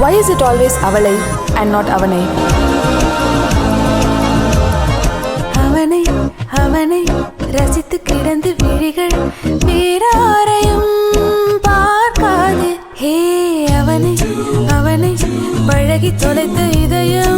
Why is it always அவளை and not அவனை? அவனை அவனை ரசித்து கிடந்து விழிகள் வேறாரையும் பார்க்காது. ஹே அவனை அவனை பழகி தொலைத்த இதயம்